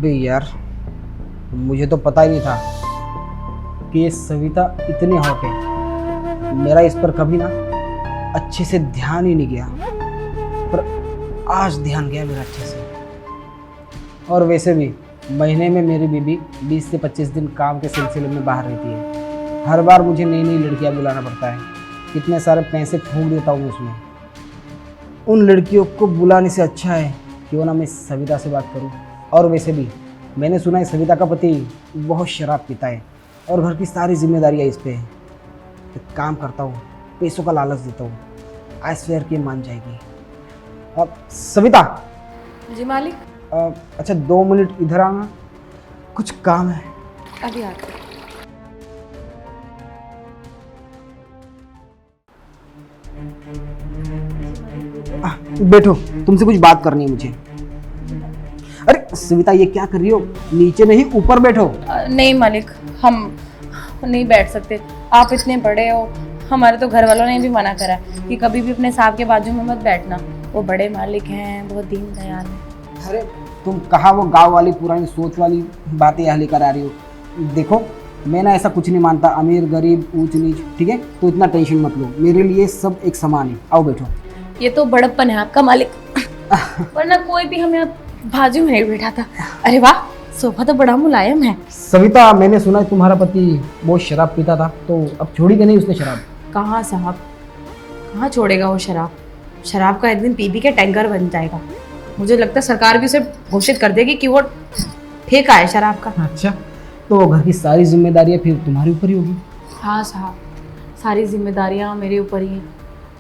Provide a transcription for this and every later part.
अबे यार, मुझे तो पता ही नहीं था कि ये सविता इतनी हॉट है। मेरा इस पर कभी ना अच्छे से ध्यान ही नहीं गया, पर आज ध्यान गया मेरा अच्छे से। और वैसे भी महीने में मेरी बीबी 20 से 25 दिन काम के सिलसिले में बाहर रहती है। हर बार मुझे नई नई लड़कियां बुलाना पड़ता है। कितने सारे पैसे फूंक देता हूँ उसमें। उन लड़कियों को बुलाने से अच्छा है क्यों ना मैं सविता से बात करूँ। और वैसे भी मैंने सुना है सविता का पति बहुत शराब पीता है और घर की सारी जिम्मेदारियाँ इस पे है। एक काम करता हूँ, पैसों का लालच देता हूँ, आई स्वेयर कि मान जाएगी। अब सविता। जी मालिक। अच्छा 2 मिनट इधर आना, कुछ काम है। अभी आते। बैठो, तुमसे कुछ बात करनी है मुझे। अरे सविता, ये क्या कर रही हो? नीचे नहीं ऊपर बैठो। नहीं मालिक, हम नहीं बैठ सकते। आप इतने बड़े हो, हमारे तो घर वालों ने भी मना करा कि कभी भी अपने साहब के बाजू में मत बैठना। वो बड़े मालिक हैं, बहुत दीन दयाल हैं। अरे तुम कहाँ वो गांव वाली पुरानी सोच वाली बातें यहाँ लेकर आ रही हो? देखो मैं ना ऐसा कुछ नहीं मानता, अमीर गरीब ऊंच नीच, ठीक है? तो इतना टेंशन मत लो, मेरे लिए सब एक समान है। आओ बैठो। ये तो बड़प्पन है आपका मालिक, वरना कोई भी हमें बाजू में नहीं बैठा था। अरे वाह, सोफा तो बड़ा मुलायम है। सविता, मैंने सुना है तुम्हारा पति बहुत शराब पीता था, तो अब छोड़ी कि नहीं उसने शराब? कहाँ साहब, कहाँ छोड़ेगा वो शराब। शराब का एक दिन पी के टैंकर बन जाएगा। मुझे लगता है सरकार भी उसे घोषित कर देगी कि वो ठेका है शराब का। अच्छा, तो घर की सारी जिम्मेदारियाँ फिर तुम्हारे ऊपर ही होगी? हाँ साहब, सारी जिम्मेदारियाँ मेरे ऊपर ही हैं।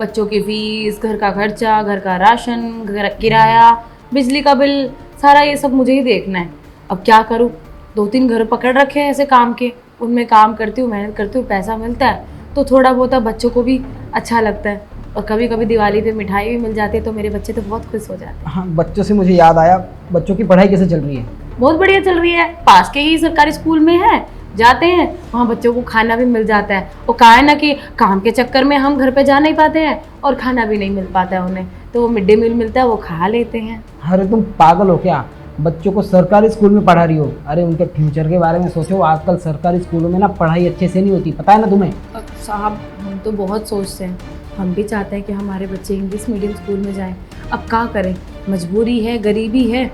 बच्चों की फीस, घर का खर्चा, घर का राशन, घर किराया, बिजली का बिल, सारा ये सब मुझे ही देखना है। अब क्या करूँ, 2-3 घर पकड़ रखे हैं ऐसे काम के, उनमें काम करती हूँ, मेहनत करती हूँ, पैसा मिलता है तो थोड़ा बहुत बच्चों को भी अच्छा लगता है। और कभी कभी दिवाली पे मिठाई भी मिल जाती है तो मेरे बच्चे तो बहुत खुश हो जाते हैं। हाँ, बच्चों से मुझे याद आया, बच्चों की पढ़ाई कैसे चल रही है? बहुत बढ़िया चल रही है। पास के ही सरकारी स्कूल में है, जाते हैं वहाँ बच्चों को खाना भी मिल जाता है। वो कहा है ना कि काम के चक्कर में हम घर पे जा नहीं पाते हैं और खाना भी नहीं मिल पाता है उन्हें, तो वो मिड डे मील मिलता है, वो खा लेते हैं। अरे तुम पागल हो क्या? बच्चों को सरकारी स्कूल में पढ़ा रही हो? अरे उनके फ्यूचर के बारे में सोचो। आजकल सरकारी स्कूलों में ना पढ़ाई अच्छे से नहीं होती, पता है ना तुम्हें? साहब हम तो बहुत सोचते हैं, हम भी चाहते हैं कि हमारे बच्चे इंग्लिश मीडियम स्कूल में जाएं। अब क्या करें, मजबूरी है, गरीबी है,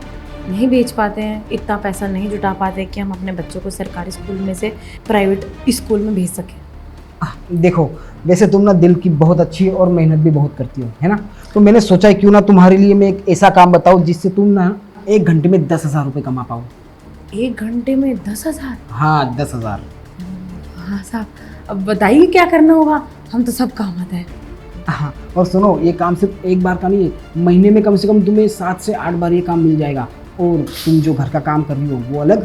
नहीं बेच पाते हैं, इतना पैसा नहीं जुटा पाते कि हम अपने बच्चों को सरकारी स्कूल में से प्राइवेट स्कूल में भेज सकें। देखो वैसे तुम ना दिल की बहुत अच्छी और मेहनत भी बहुत करती हो, है ना? तो मैंने सोचा क्यों ना तुम्हारे लिए मैं एक ऐसा काम बताऊँ जिससे तुम ना 1 घंटे में 10,000 रुपये कमा पाओ। 1 घंटे में 10,000? हाँ 10,000। हाँ साहब, अब बताइए क्या करना होगा, हम तो सब काम आता है। हाँ, और सुनो, ये काम सिर्फ एक बार का नहीं है, महीने में कम से कम तुम्हें 7 से 8 बार ये काम मिल जाएगा। और तुम जो घर का काम कर रही हो वो अलग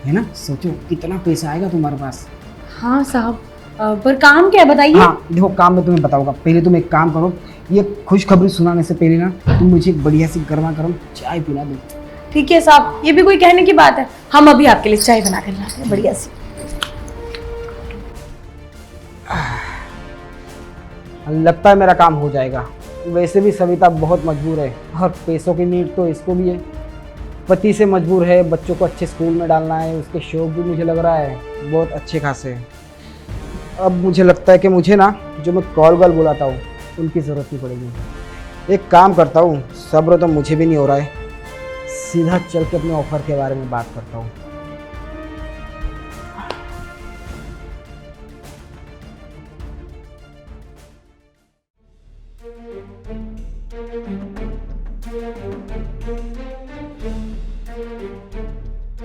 है ना? सोचो कितना पैसा आएगा तुम्हारे पास। हाँ साहब, पर काम क्या है बताइए। हाँ देखो, काम मैं तुम्हें बताऊंगा, पहले तुम एक काम करो, ये खुशखबरी सुनाने से पहले ना तुम मुझे एक बढ़िया सी गर्मा गर्म चाय पिला दो। ठीक है साहब, ये भी कोई कहने की बात है, हम अभी आपके लिए चाय बना कर लाते हैं बढ़िया सी। लगता है मेरा काम हो जाएगा। वैसे भी सविता बहुत मजबूर है और पैसों की नीड तो इसको भी है। पति से मजबूर है, बच्चों को अच्छे स्कूल में डालना है, उसके शौक भी मुझे लग रहा है बहुत अच्छे खासे हैं। अब मुझे लगता है कि मुझे ना जो मैं कॉल गर्ल बुलाता हूँ उनकी ज़रूरत नहीं पड़ेगी। एक काम करता हूँ, सब्र तो मुझे भी नहीं हो रहा है, सीधा चल के अपने ऑफर के बारे में बात करता हूँ।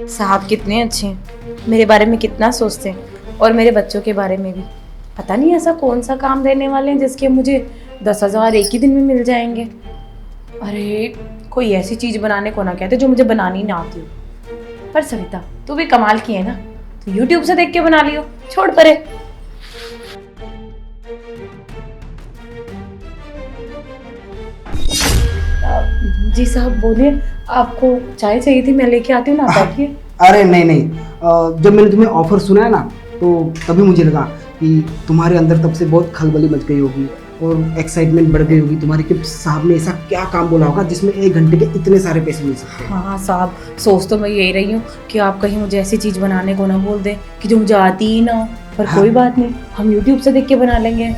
साहब कितने अच्छे हैं, मेरे बारे में कितना सोचते हैं और मेरे बच्चों के बारे में भी। पता नहीं ऐसा कौन सा काम देने वाले हैं जिसके मुझे 10,000 एक ही दिन में मिल जाएंगे। अरे कोई ऐसी चीज़ बनाने को ना कहते जो मुझे बनानी ना आती हो। पर सविता तू भी कमाल की है ना, तो YouTube से देख के बना लियो, छोड़ परे। जी साहब बोलिए, आपको चाय चाहिए थी, मैं लेके आती हूँ ना, बैठिए। अरे नहीं नहीं, जब मैंने तुम्हें ऑफर सुना है ना तो तभी मुझे लगा कि तुम्हारे अंदर तब से बहुत खलबली मच गई होगी और एक्साइटमेंट बढ़ गई होगी तुम्हारी कि साहब ने ऐसा क्या काम बोला होगा जिसमें 1 घंटे के इतने सारे पैसे मिल सकते हैं। हाँ साहब, सोच तो मैं यही रही हूँ कि आप कहीं मुझे ऐसी चीज़ बनाने को ना बोल दे कि जो मुझे आती ही ना हो। पर हाँ। कोई बात नहीं, हम YouTube से देख के बना लेंगे।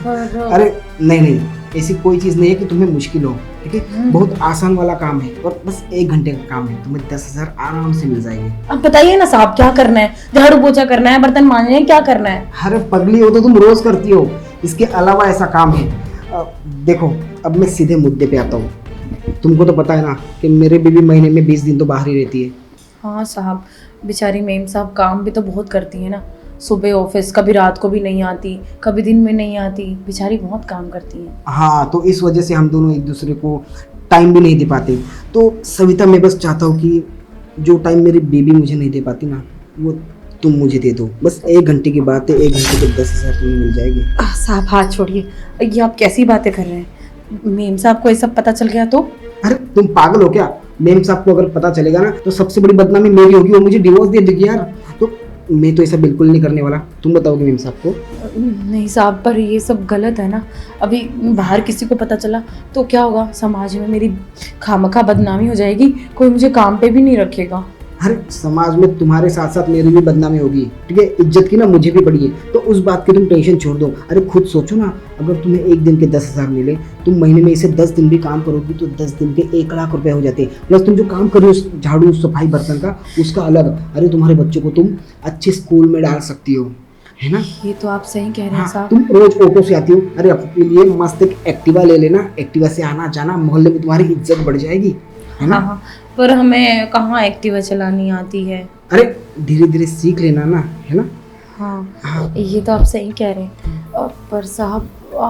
और अरे नहीं, ऐसी कोई चीज़ नहीं है कि तुम्हें मुश्किल हो, ठीक है। बहुत आसान वाला काम है और बस 1 घंटे का काम है, तुम्हें 10,000 आराम से मिल जाएंगे। अब बताइए ना साहब, क्या करना है? झाड़ू पोछा करना है, बर्तन मांजने हैं, क्या करना है? अरे पगली हो तो तुम रोज करती हो, इसके अलावा ऐसा काम है। देखो अब मैं सीधे मुद्दे पे आता हूँ। तुमको तो पता है ना कि मेरे बीवी महीने में 20 दिन तो बाहर ही रहती है। हाँ साहब, बेचारी मेम साहब काम भी तो बहुत करती है ना। सुबह ऑफिस, कभी रात को भी नहीं आती, कभी दिन में नहीं आती। बेचारी बहुत काम करती है। हाँ, तो इस वजह से हम दोनों एक दूसरे को टाइम भी नहीं दे पाते। तो सविता, मैं बस चाहता हूँ कि जो टाइम मेरी बीवी मुझे नहीं दे पाती ना, वो तुम मुझे दे दो। बस 1 घंटे की बात है, 1 घंटे के 10,000 तुम्हें मिल जाएगी। साहब हाथ छोड़िए, ये आप कैसी बातें कर रहे हैं? मेम साहब को ये सब पता चल गया तो? अरे तुम पागल हो क्या? मेम साहब को अगर पता चलेगा ना तो सबसे बड़ी बदनामी मेरी होगी, वो मुझे डिवोर्स दे देगी यार। तो मैं तो ऐसा बिल्कुल नहीं करने वाला। तुम बताओगे मेम साहब को? नहीं साहब, पर ये सब गलत है ना। अभी बाहर किसी को पता चला तो क्या होगा? समाज में मेरी खामखा बदनामी हो जाएगी, कोई मुझे काम पे भी नहीं रखेगा। अरे समाज में तुम्हारे साथ साथ मेरी भी बदनामी होगी, ठीक है। इज्जत की ना मुझे भी पड़ी है, तो उस बात की तुम टेंशन छोड़ दो। अरे खुद सोचो ना, अगर तुम्हें 1 दिन के 10,000 मिले, तुम महीने में इसे 10 दिन भी काम करोगी तो 10 दिन के 1 लाख रुपए हो जाते हैं। प्लस तुम जो काम कर रही हो झाड़ू सफाई बर्तन का, उसका अलग। अरे तुम्हारे बच्चों को तुम अच्छे स्कूल में डाल सकती हो, है ना। ये तो आप सही कह रहे हैं हाँ, साहब। तुम रोज ऑटो से आती हो, अरे अपने लिए मस्त एक एक्टिवा ले लेना। एक्टिवा से आना जाना, मोहल्ले में तुम्हारी इज्जत बढ़ जाएगी, है ना। हाँ, पर हमें कहाँ एक्टिवा चलानी आती है। अरे धीरे धीरे सीख लेना ना, है ना। हाँ, ये तो आप सही कह रहे हैं। पर साहब,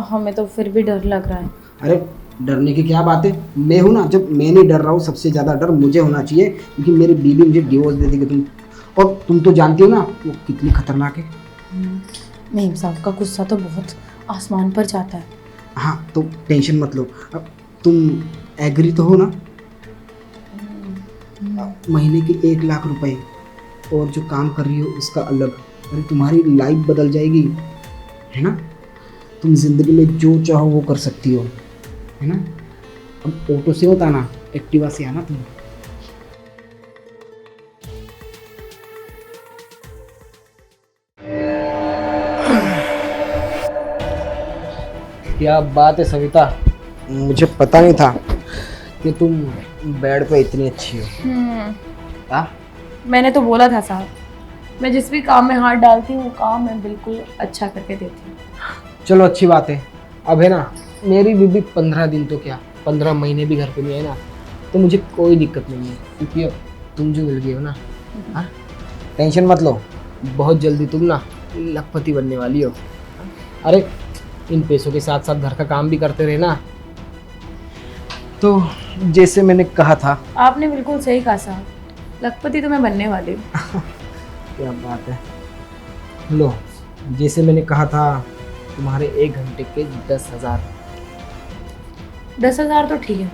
हमें तो फिर भी डर लग रहा है। अरे डरने की क्या बात है, मैं हूँ ना। जब मैं नहीं डर रहा हूँ, सबसे ज़्यादा डर मुझे होना चाहिए, क्योंकि मेरी बीवी मुझे डिवोर्स दे देगी। और तुम तो जानती हो ना वो कितनी खतरनाक है। मेम साहब का गुस्सा तो बहुत आसमान पर जाता है। हाँ, तो टेंशन मत लो। अब तुम एग्री तो हो ना? महीने के 1 लाख रुपए और जो काम कर रही हो उसका अलग। अरे तुम्हारी लाइफ बदल जाएगी, है ना। तुम जिंदगी में जो चाहो वो कर सकती हो, है ना। अब ऑटो से मत आना, एक्टिवा से आना तुम। क्या बात है सविता, मुझे पता नहीं था कि तुम बेड पे इतनी अच्छी हो। हाँ, मैंने तो बोला था साहब, मैं जिस भी काम में हाथ डालती हूँ वो काम मैं बिल्कुल अच्छा करके देती हूँ। चलो अच्छी बात है। अब है ना, मेरी बीबी 15 दिन तो क्या 15 महीने भी घर पे नहीं है ना, तो मुझे कोई दिक्कत नहीं है, क्योंकि अब तुम जो मिल गई हो ना। हाँ, टेंशन मत लो, बहुत जल्दी तुम ना लखपति बनने वाली हो। अरे इन पैसों के साथ साथ घर का काम भी करते रहे ना। तो जैसे मैंने कहा था। आपने बिल्कुल सही कहा साहब, लखपति तो मैं बनने वाली हूँ। क्या बात है। लो, जैसे मैंने कहा था, तुम्हारे 1 घंटे के 10,000। 10,000 तो ठीक है,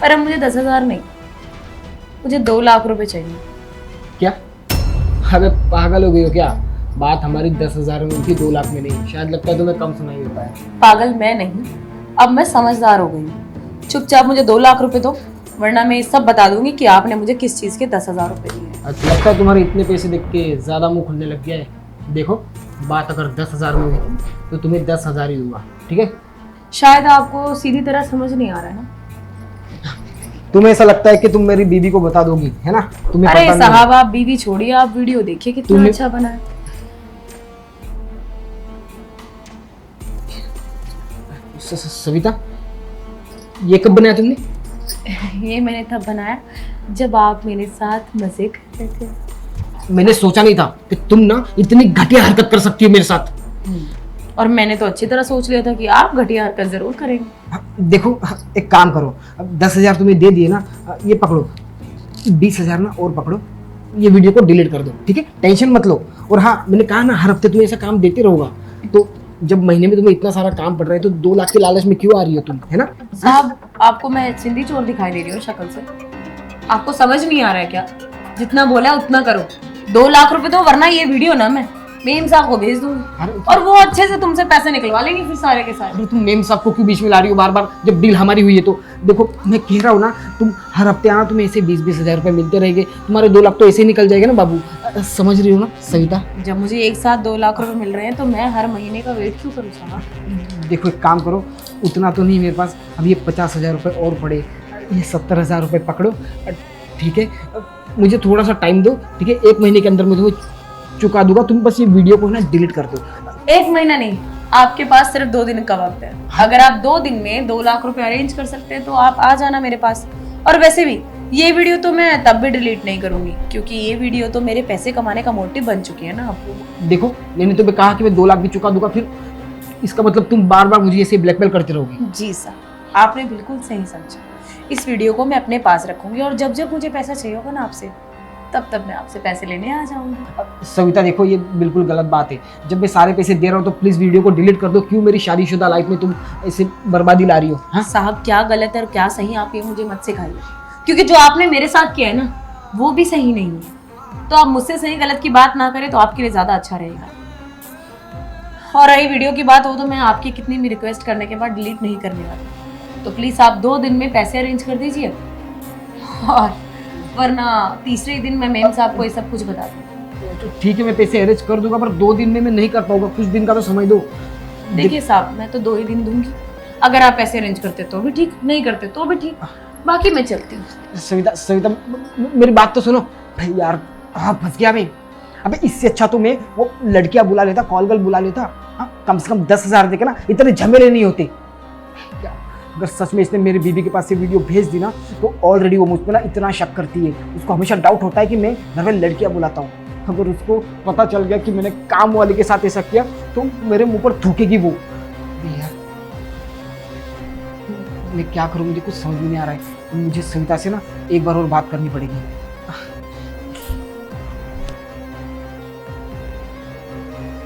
पर अब मुझे 10,000 नहीं, मुझे 2 लाख रुपए चाहिए। क्या? अबे पागल हो गई हो क्या? बात हमारी 10,000 में थी, 2 लाख में नहीं। शायद लगता है तुम्हें कम सुनाई देता है। पागल मैं नहीं, अब मैं समझदार हो गई हूँ। चुपचाप मुझे 2 लाख रुपए दो, वरना मैं सब बता दूंगी कि आपने मुझे किस चीज़ के 10,000 रुपए दिए। अच्छा, लगता है तुम्हारे इतने पैसे देख के ज़्यादा मुंह खुलने लग गया है। देखो, बात अगर 10,000 में हुई तो तुम्हें 10,000 ही दूंगा, ठीक है। शायद आपको सीधी तरह समझ नहीं आ रहा है ना। तुम्हें ऐसा लगता है कि तुम मेरी बीवी को बता दोगी, है ना। तुम्हें अरे पता नहीं। साहब, आप बीवी छोड़िए, आप वीडियो देखिए कितना तुम्हें- अच्छा बना है। सविता, ये कब बनाया तुमने? ये मैंने तब बनाया जब आप मेरे साथ मजे कर रहे थे। मैंने सोचा नहीं था कि तुम ना इतनी घटिया हरकत कर सकती हो मेरे साथ। और मैंने तो अच्छी तरह सोच लिया था कि आप घटिया हरकत जरूर करेंगे। देखो, एक काम करो, अब 10,000 तुम्हें दे दिए ना, ये पकड़ो, 20,000 ना और पकड़ो, ये वीडियो को डिलीट कर दो, ठीक है। टेंशन मत लो। और हाँ, मैंने कहा ना, हर हफ्ते तुम्हें ऐसा काम देते रहूंगा। तो जब महीने में तुम्हें इतना सारा काम पड़ रहा है तो 2 लाख के लालच में क्यों आ रही हो तुम, है ना। साहब, आपको मैं सिंधी चोर दिखाई दे रही हूँ शक्ल से? आपको समझ नहीं आ रहा है क्या? जितना बोला है उतना करो। 2 लाख रुपए दो, वरना ये वीडियो ना मैं मेम साहब को भेज दूंगी अरे और वो अच्छे से तुमसे पैसे निकलवा लेंगे फिर सारे के सारे। अरे तुम मेम साहब को क्यों बीच में ला रही हो बार बार, जब डील हमारी हुई है तो। देखो मैं कह रहा हूँ ना, तुम हर हफ्ते आना, तुम्हें ऐसे 20-20 हज़ार रुपये मिलते रहेंगे, तुम्हारे 2 लाख तो ऐसे ही निकल जाएगा ना बाबू। समझ रही हो ना सविता? जब मुझे एक साथ 2 लाख रुपए मिल रहे हैं तो मैं हर महीने का वेट क्यों करूँ साहब? देखो एक काम करो, उतना तो नहीं मेरे पास, अब ये 50,000 रुपये और पड़े, ये 70,000 रुपये पकड़ो, ठीक है? मुझे थोड़ा सा टाइम दो, ठीक है? 1 महीने के अंदर मैं तुम्हें चुका दूंगा, तुम बस ये वीडियो को ना डिलीट कर दो। 1 महीना नहीं, आपके पास सिर्फ 2 दिन का वक्त है। अगर आप 2 दिन में 2 लाख रुपए अरेंज कर सकते हैं तो आप आ जाना मेरे पास। और वैसे भी ये वीडियो तो मैं तब भी डिलीट नहीं करूंगी, क्योंकि ये वीडियो तो मेरे पैसे कमाने का मोटिव बन चुकी है ना आपको। देखो मैंने तुम्हें कहा कि मैं 2 लाख भी चुका दूंगा, फिर इसका मतलब तुम बार बार मुझे ऐसे ब्लैकमेल करते रहोगी। जी सर, आपने बिल्कुल सही समझा। इस वीडियो को मैं अपने पास रखूंगी और जब जब मुझे पैसा चाहिए होगा ना आपसे, तब तब मैं आपसे पैसे लेने आ जाऊंगी। सविता देखो ये बिल्कुल गलत बात है, जब मैं सारे पैसे दे रहा हूँ तो प्लीज वीडियो को डिलीट कर दो। क्यों मेरी शादीशुदा लाइफ में तुम ऐसे बर्बादी ला रही हो? हाँ साहब, क्या गलत है और क्या सही आप ये मुझे मत सिखाइए, क्योंकि जो आपने मेरे साथ किया है ना वो भी सही नहीं है। तो आप मुझसे सही गलत की बात ना करें तो आपके लिए ज्यादा अच्छा रहेगा। और रही वीडियो की बात, हो तो मैं आपकी कितनी भी रिक्वेस्ट करने के बाद डिलीट नहीं करने वाली। तो प्लीज आप 2 दिन में पैसे अरेंज कर दीजिए, और वरना तीसरे दिन मैं मेम साहब को ये सब कुछ बता दूँ। तो ठीक है मैं पैसे अरेंज कर दूंगा, पर 2 दिन में मैं नहीं कर पाऊंगा, कुछ दिन का तो समय दो। देखिए साहब, मैं तो 2 ही दिन दूंगी। अगर आप पैसे अरेंज करते तो भी ठीक, नहीं करते तो भी ठीक, बाकी मैं चलती हूँ। सविता मेरी बात तो सुनो यार। हाँ फंस गया मैं। अबे इससे अच्छा तो मैं वो लड़कियां बुला लेता, कॉल गर्ल बुला लेता। हाँ कम से कम 10,000 देके ना इतने झमेले नहीं होते। अगर सच में इसने मेरी बीबी के पास ये वीडियो भेज दी ना, तो ऑलरेडी वो मुझ पर ना इतना शक करती है, उसको हमेशा डाउट होता है कि मैं घर में लड़कियां बुलाता हूँ। अगर उसको पता चल गया कि मैंने काम वाले के साथ ऐसा किया तो मेरे मुंह पर थूकेगी वो। यार मैं क्या करूँ, मुझे कुछ समझ में नहीं आ रहा है। मुझे सविता से ना एक बार और बात करनी पड़ेगी।